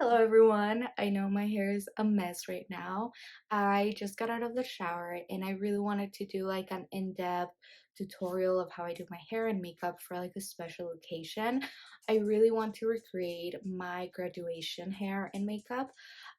Hello everyone. I know my hair is a mess right now. I just got out of the shower and I really wanted to do like an in-depth tutorial of how I do my hair and makeup for like a special occasion. I really want to recreate my graduation hair and makeup,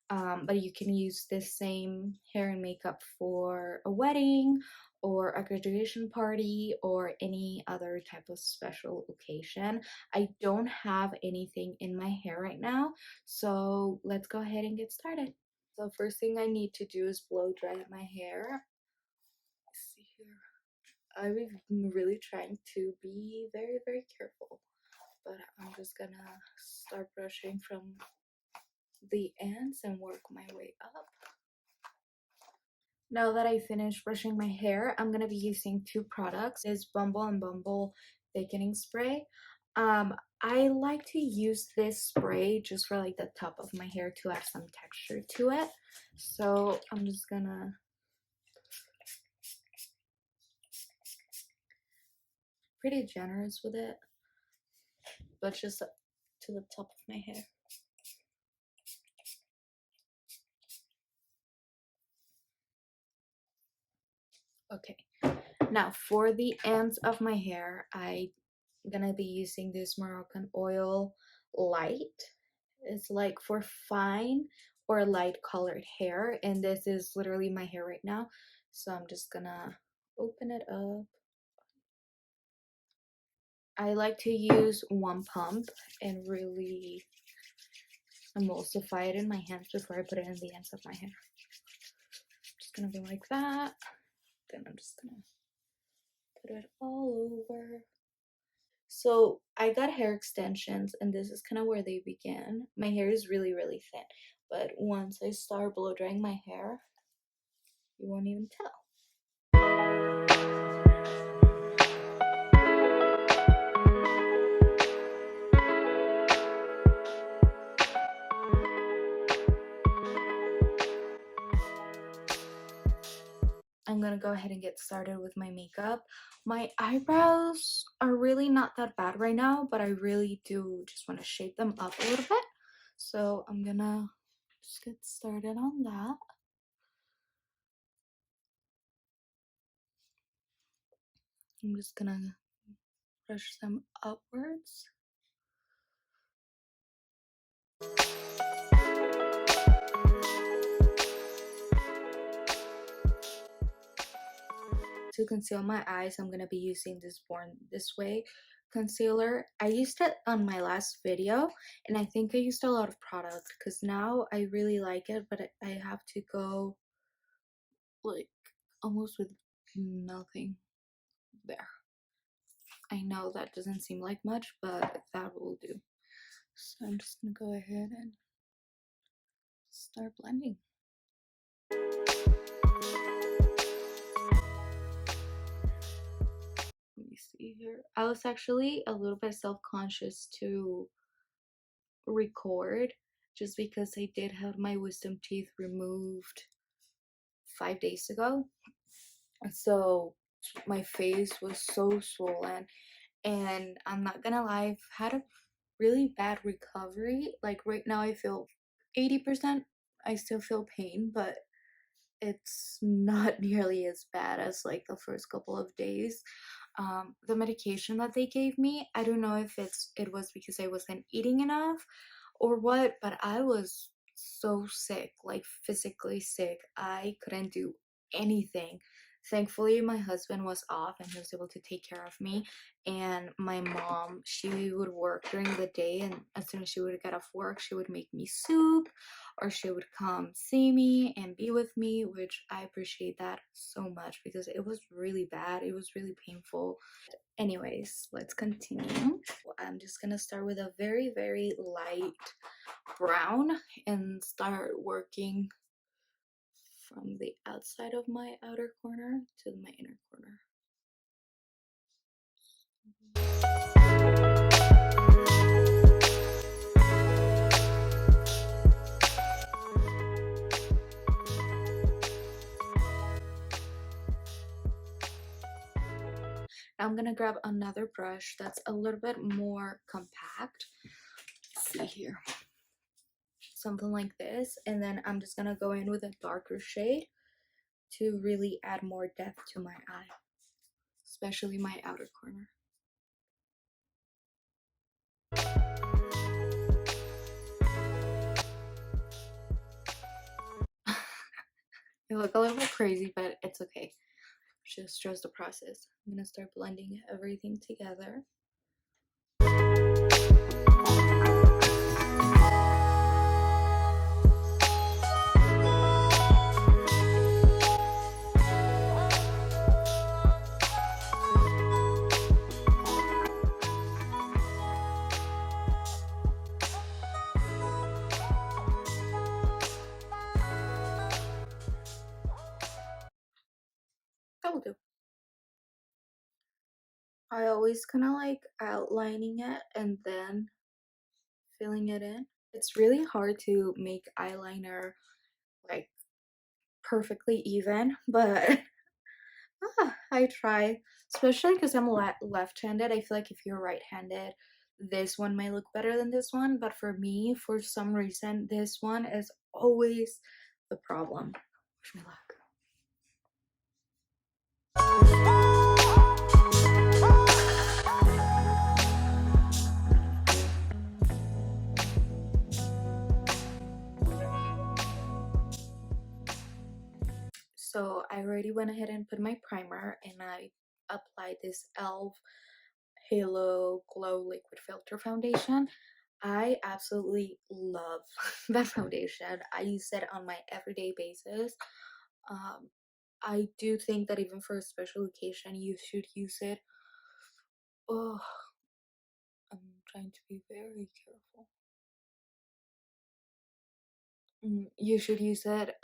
but you can use this same hair and makeup for a wedding or a graduation party or any other type of special occasion. I don't have anything in my hair right now, so let's go ahead and get started. So first thing I need to do is blow dry my hair. Let's see here. I'm really trying to be very careful, but I'm just gonna start brushing from the ends and work my way up. Now that I finished brushing my hair, I'm gonna be using two products. It's Bumble and Bumble thickening spray. I like to use this spray just for like the top of my hair to add some texture to it. So I'm just gonna pretty generous with it, but just up to the top of my hair. Okay, now for the ends of my hair, I'm gonna be using this Moroccan oil light. It's like for fine or light colored hair, and this is literally my hair right now. So I'm just gonna open it up. I like to use one pump and really emulsify it in my hands before I put it in the ends of my hair. Just gonna go like that. Then I'm just gonna put it all over. So I got hair extensions, and this is kind of where they begin. My hair is really thin, but once I start blow drying my hair, you won't even tell. I'm gonna go ahead and get started with my makeup. My eyebrows are really not that bad right now, but I really do just want to shape them up a little bit. So I'm gonna just get started on that. I'm just gonna brush them upwards. To conceal my eyes, I'm gonna be using this Born This Way concealer. I used it on my last video, and I think I used a lot of product because now I really like it, but I have to go like almost with nothing there. I know that doesn't seem like much, but that will do. So I'm just gonna go ahead and start blending. Let me see here. I was actually a little bit self-conscious to record just because I did have my wisdom teeth removed 5 days ago. So my face was so swollen, and I'm not gonna lie, I've had a really bad recovery. Like right now I feel 80%. I still feel pain, but it's not nearly as bad as like the first couple of days. The medication that they gave me, I don't know if it was because I wasn't eating enough or what, but I was so sick, like physically sick. I couldn't do anything. Thankfully, my husband was off and he was able to take care of me. And my mom, she would work during the day, and as soon as she would get off work, she would make me soup or she would come see me and be with me, which I appreciate that so much because it was really bad. It was really painful. Anyways, let's continue. I'm just gonna start with a very light brown and start working from the outside of my outer corner to my inner corner. Now I'm gonna grab another brush that's a little bit more compact. Let's see here. something like this, and then I'm just gonna go in with a darker shade to really add more depth to my eye, especially my outer corner. I look a little bit crazy, but it's okay. Just trust the process. I'm gonna start blending everything together. That will do. I always kind of like outlining it and then filling it in. It's really hard to make eyeliner like perfectly even, but I try, especially because I'm left-handed. I feel like if you're right-handed, this one might look better than this one, but for me, for some reason, this one is always the problem. Wish me luck. So I already went ahead and put my primer, and I applied this e.l.f. Halo Glow Liquid Filter Foundation. I absolutely love that foundation. I use it on my everyday basis. Um, I do think that even for a special occasion, you should use it. Oh, I'm trying to be very careful. You should use it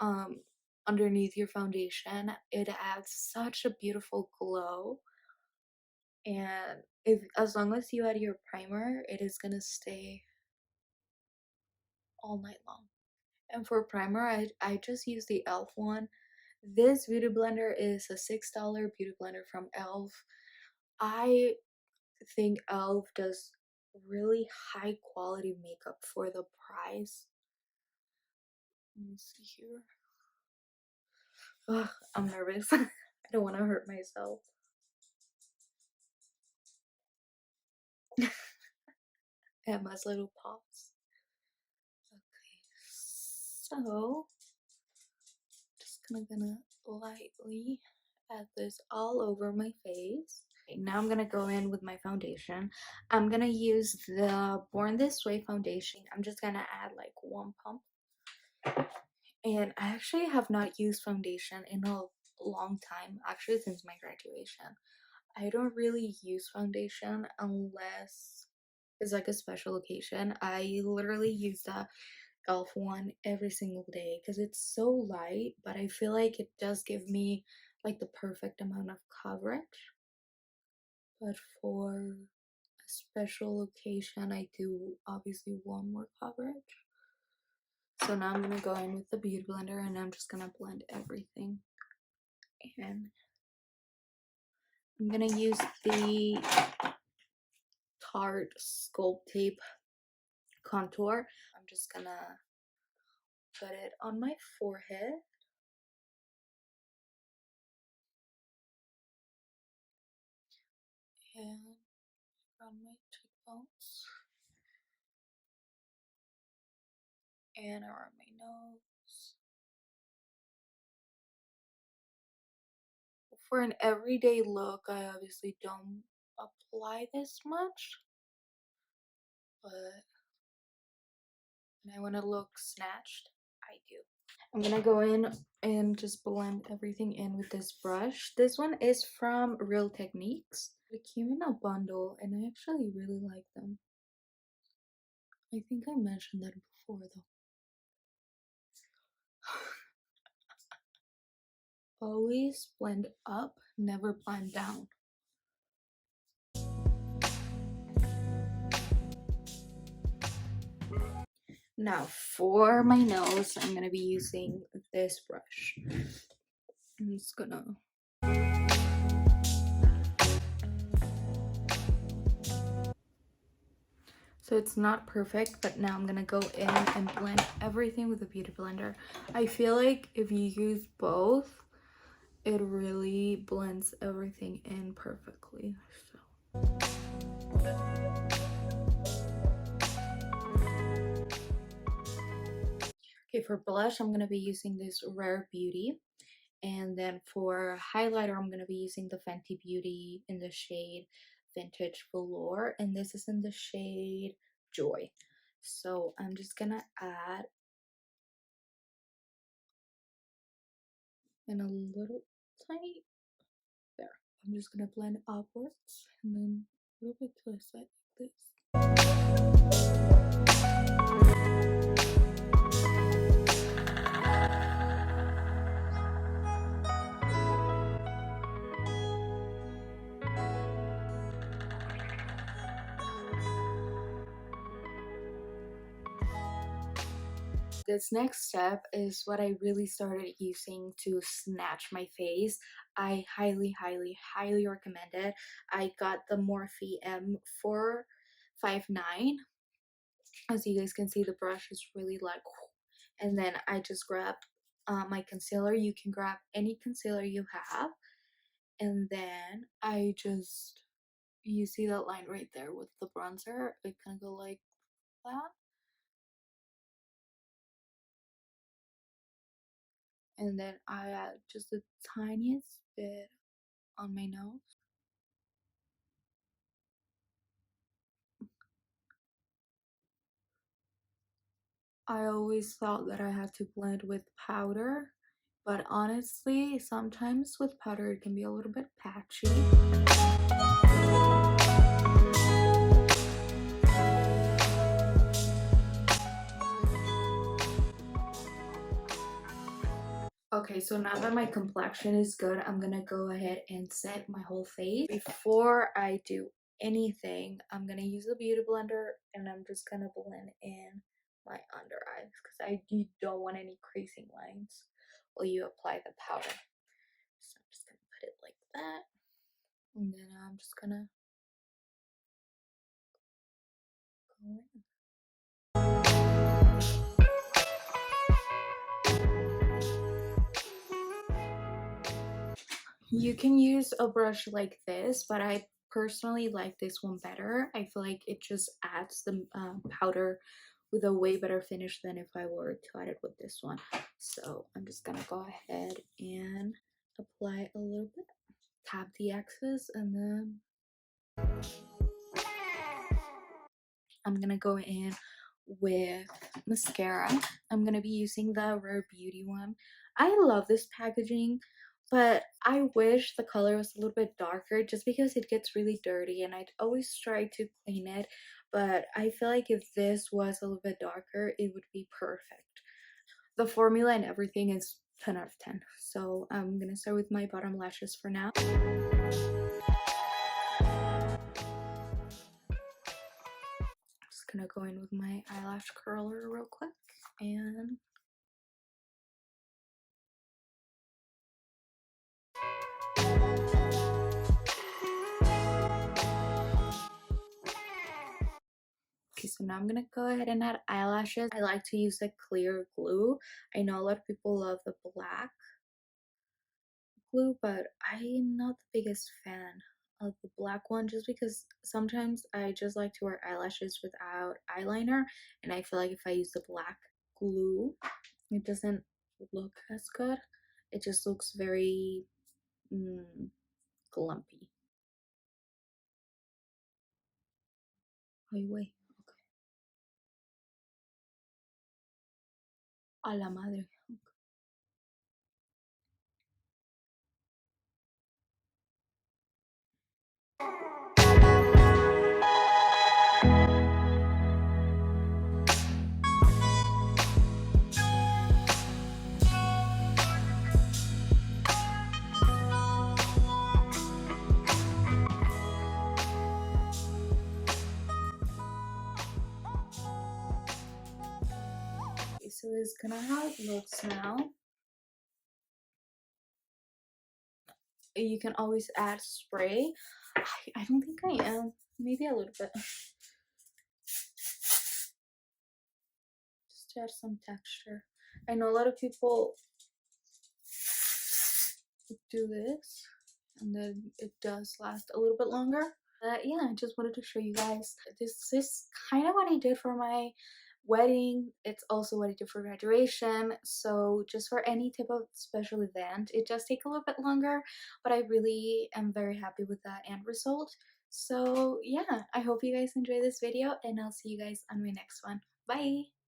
underneath your foundation. It adds such a beautiful glow, and if as long as you add your primer, it is gonna stay all night long. And for primer, I just use the e.l.f. one. This beauty blender is a $6 beauty blender from e.l.f. I think e.l.f. does really high quality makeup for the price. Let me see here. Ugh, I'm nervous. I don't want to hurt myself. Emma's little paws. Okay, so just gonna lightly add this all over my face. Okay, now I'm gonna go in with my foundation. I'm gonna use the Born This Way foundation. I'm just gonna add like one pump. And I actually have not used foundation in a long time, actually since my graduation. I don't really use foundation unless it's like a special occasion. I literally use the e.l.f. one every single day because it's so light, but I feel like it does give me like the perfect amount of coverage. But for a special occasion, I do obviously want more coverage. So now I'm gonna go in with the beauty blender and I'm just gonna blend everything. And I'm gonna use the Tarte Sculpt Tape contour. I'm just gonna put it on my forehead. And around my cheekbones. And around my nose. For an everyday look, I obviously don't apply this much. But when I want to look snatched, I do. I'm gonna go in and just blend everything in with this brush. This one is from Real Techniques. It came in a bundle and I actually really like them. I think I mentioned that before though. Always blend up, never blend down. Now for my nose, I'm gonna be using this brush. I'm just gonna So it's not perfect, but now I'm gonna go in and blend everything with a beauty blender. I feel like if you use both, it really blends everything in perfectly. So. Okay, for blush, I'm gonna be using this Rare Beauty. And then for highlighter, I'm gonna be using the Fenty Beauty in the shade Vintage Velour. And this is in the shade Joy. So I'm just gonna add in a little tiny, there. I'm just gonna blend upwards and then a little bit to the side like this. This next step is what I really started using to snatch my face. I highly, highly, highly recommend it. I got the Morphe M459. As you guys can see, the brush is really like, and then I just grab my concealer. You can grab any concealer you have, and then I just, you see that line right there with the bronzer, it kind of go like that, and then I add just the tiniest bit on my nose. I always thought that I had to blend with powder, but honestly, sometimes with powder it can be a little bit patchy. Okay, so now that my complexion is good, I'm gonna go ahead and set my whole face. Before I do anything, I'm gonna use a beauty blender and I'm just gonna blend in my under eyes because don't want any creasing lines while you apply the powder. So I'm just gonna put it like that, and then I'm just gonna go in. You can use a brush like this, but I personally like this one better. I feel like it just adds the powder with a way better finish than if I were to add it with this one. So I'm just gonna go ahead and apply a little bit, tap the excess, and then I'm gonna go in with mascara. I'm gonna be using the Rare Beauty one. I love this packaging, but I wish the color was a little bit darker just because it gets really dirty and I'd always try to clean it. But I feel like if this was a little bit darker, it would be perfect. The formula and everything is 10 out of 10. So I'm gonna start with my bottom lashes for now. Just gonna go in with my eyelash curler real quick and okay, so now I'm gonna go ahead and add eyelashes. I like to use a clear glue. I know a lot of people love the black glue, but I'm not the biggest fan of the black one just because sometimes I just like to wear eyelashes without eyeliner, and I feel like if I use the black glue, it doesn't look as good. It just looks very glumpy. Ay, wait. A la madre. Okay, so this is gonna how it looks now. You can always add spray. I don't think I am. Maybe a little bit. just to add some texture. I know a lot of people do this and then it does last a little bit longer. Yeah, I just wanted to show you guys. This is kind of what I did for my wedding. It's also what I did for graduation. So just for any type of special event, it does take a little bit longer, but I really am very happy with that end result. So yeah, I hope you guys enjoy this video and I'll see you guys on my next one. Bye!